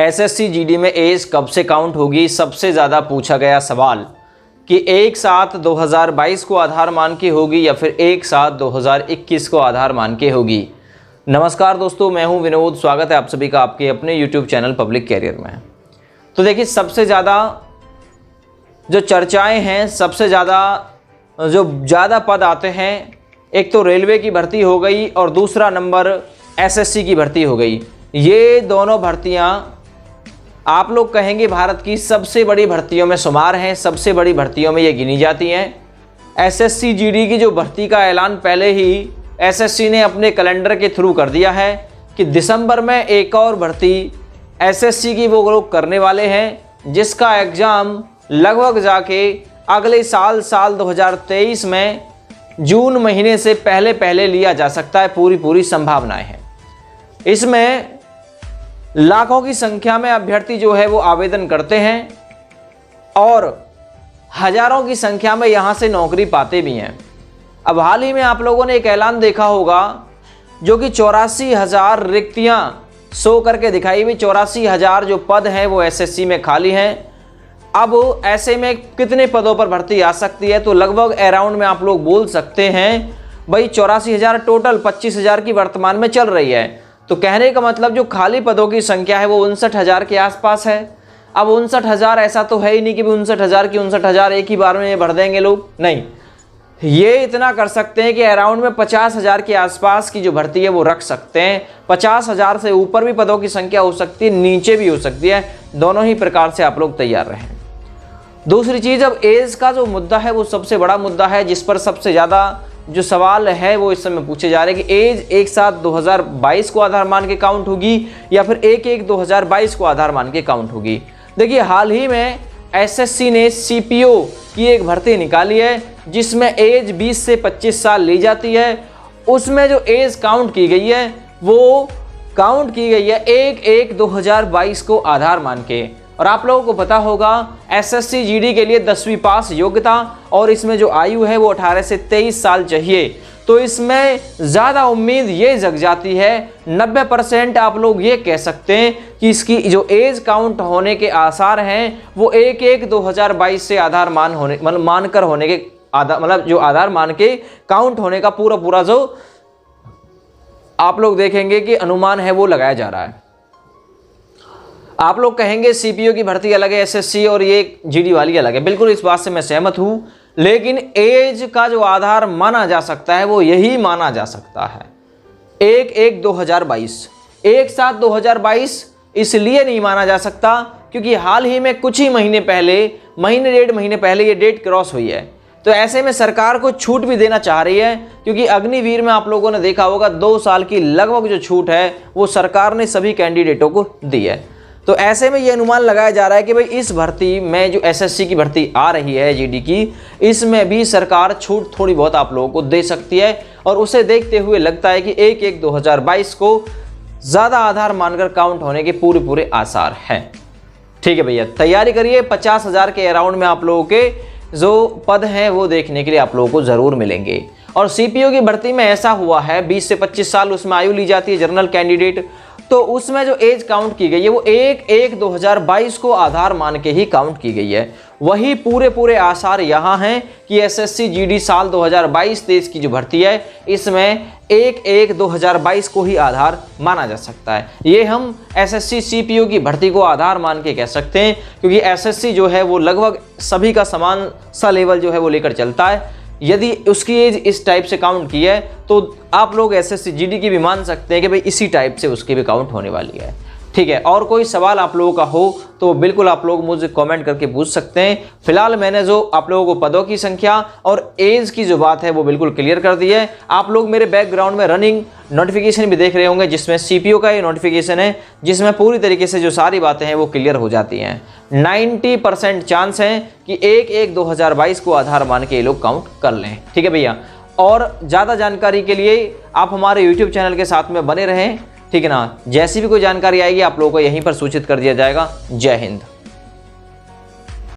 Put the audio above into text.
SSC GD में as कब से काउंट होगी, सबसे ज़्यादा पूछा गया सवाल कि 1/7/2022 को आधार मान के होगी या फिर 1/7/2021 को आधार मान के होगी। नमस्कार दोस्तों, मैं हूं विनोद। स्वागत है आप सभी का आपके अपने YouTube चैनल पब्लिक कैरियर में। तो देखिए, सबसे ज़्यादा जो चर्चाएं हैं, सबसे ज़्यादा पद आते हैं, एक तो रेलवे की भर्ती हो गई और दूसरा नंबर एसएससी की भर्ती हो गई। ये दोनों भर्तियां आप लोग कहेंगे भारत की सबसे बड़ी भर्तियों में शुमार हैं, सबसे बड़ी भर्तियों में ये गिनी जाती हैं। एसएससी जीडी की जो भर्ती का ऐलान पहले ही एसएससी ने अपने कैलेंडर के थ्रू कर दिया है कि दिसंबर में एक और भर्ती एसएससी की वो लोग करने वाले हैं, जिसका एग्ज़ाम लगभग जाके अगले साल 2023 में जून महीने से पहले लिया जा सकता है। पूरी संभावनाएं हैं। इसमें लाखों की संख्या में अभ्यर्थी जो है वो आवेदन करते हैं और हजारों की संख्या में यहाँ से नौकरी पाते भी हैं। अब हाल ही में आप लोगों ने एक ऐलान देखा होगा जो कि 84,000 रिक्तियाँ शो करके दिखाई हुई। 84,000 जो पद हैं वो एसएससी में खाली हैं। अब ऐसे में कितने पदों पर भर्ती आ सकती है, तो लगभग अराउंड में आप लोग बोल सकते हैं भाई 84,000 टोटल, 25,000 की वर्तमान में चल रही है। तो कहने का मतलब जो खाली पदों की संख्या है वो 59,000 के आसपास है। अब 59,000 ऐसा तो है ही नहीं कि 59,000 की 59,000 एक ही बार में भर देंगे लोग, नहीं। ये इतना कर सकते हैं कि अराउंड में 50,000 के आसपास की जो भर्ती है वो रख सकते हैं। 50,000 से ऊपर भी पदों की संख्या हो सकती है, नीचे भी हो सकती है। दोनों ही प्रकार से आप लोग तैयार रहें। दूसरी चीज़, अब एज का जो मुद्दा है वो सबसे बड़ा मुद्दा है, जिस पर सबसे ज़्यादा जो सवाल है वो इस समय पूछे जा रहे हैं कि एज 1/7/2022 को आधार मान के काउंट होगी या फिर 1/1/2022 को आधार मान के काउंट होगी। देखिए, हाल ही में एसएससी ने सीपीओ की एक भर्ती निकाली है जिसमें एज 20 से 25 साल ली जाती है। उसमें जो एज काउंट की गई है वो काउंट की गई है 1/1/2022 को आधार मान के। और आप लोगों को पता होगा एसएससी जीडी के लिए 10वीं पास योग्यता और इसमें जो आयु है वो 18 से 23 साल चाहिए। तो इसमें ज़्यादा उम्मीद ये जग जाती है, 90% आप लोग ये कह सकते हैं कि इसकी जो एज काउंट होने के आसार हैं वो 1/1/2022 से आधार मान होने मानकर होने के जो आधार मान के काउंट होने का पूरा जो आप लोग देखेंगे कि अनुमान है वो लगाया जा रहा है। आप लोग कहेंगे सीपीओ की भर्ती अलग है एसएससी और ये जीडी वाली अलग है। बिल्कुल इस बात से मैं सहमत हूं, लेकिन एज का जो आधार माना जा सकता है वो यही माना जा सकता है 1/1/2022। 1/7/2022 इसलिए नहीं माना जा सकता क्योंकि हाल ही में कुछ ही महीने 1.5 महीने पहले ये डेट क्रॉस हुई है। तो ऐसे में सरकार को छूट भी देना चाह रही है, क्योंकि अग्निवीर में आप लोगों ने देखा होगा 2 साल की लगभग जो छूट है वो सरकार ने सभी कैंडिडेटों को दी है। तो ऐसे में ये अनुमान लगाया जा रहा है कि भाई इस भर्ती में जो एसएससी की भर्ती आ रही है जीडी की, इसमें भी सरकार छूट थोड़ी बहुत आप लोगों को दे सकती है। और उसे देखते हुए लगता है कि 1/1/2022 को ज़्यादा आधार मानकर काउंट होने के पूरे आसार हैं। ठीक है भैया, तैयारी करिए। 50,000 के अराउंड में आप लोगों के जो पद हैं वो देखने के लिए आप लोगों को ज़रूर मिलेंगे। और सीपीओ की भर्ती में ऐसा हुआ है 20 से 25 साल उसमें आयु ली जाती है जनरल कैंडिडेट। तो उसमें जो एज काउंट की गई है वो 1/1/2022 को आधार मान के ही काउंट की गई है। वही पूरे आसार यहाँ हैं कि एसएससी जीडी साल 2022-23 की जो भर्ती है इसमें 1/1/2022 को ही आधार माना जा सकता है। ये हम एसएससी सीपीओ की भर्ती को आधार मान के कह सकते हैं, क्योंकि एसएससी जो है वो लगभग सभी का समान सा लेवल जो है वो लेकर चलता है। यदि उसकी एज इस टाइप से काउंट की है तो आप लोग एसएससी जीडी की भी मान सकते हैं कि भाई इसी टाइप से उसकी भी काउंट होने वाली है। ठीक है, और कोई सवाल आप लोगों का हो तो बिल्कुल आप लोग मुझे कमेंट करके पूछ सकते हैं। फिलहाल मैंने जो आप लोगों को पदों की संख्या और एज की जो बात है वो बिल्कुल क्लियर कर दी है। आप लोग मेरे बैकग्राउंड में रनिंग नोटिफिकेशन भी देख रहे होंगे, जिसमें सीपीओ का ये नोटिफिकेशन है, जिसमें पूरी तरीके से जो सारी बातें हैं वो क्लियर हो जाती हैं। 90% चांस है कि 1/1/2022 को आधार मान के ये लोग काउंट कर लें। ठीक है भैया, और ज़्यादा जानकारी के लिए आप हमारे यूट्यूब चैनल के साथ में बने रहें। ठीक है ना, जैसी भी कोई जानकारी आएगी आप लोगों को यहीं पर सूचित कर दिया जाएगा। जय हिंद।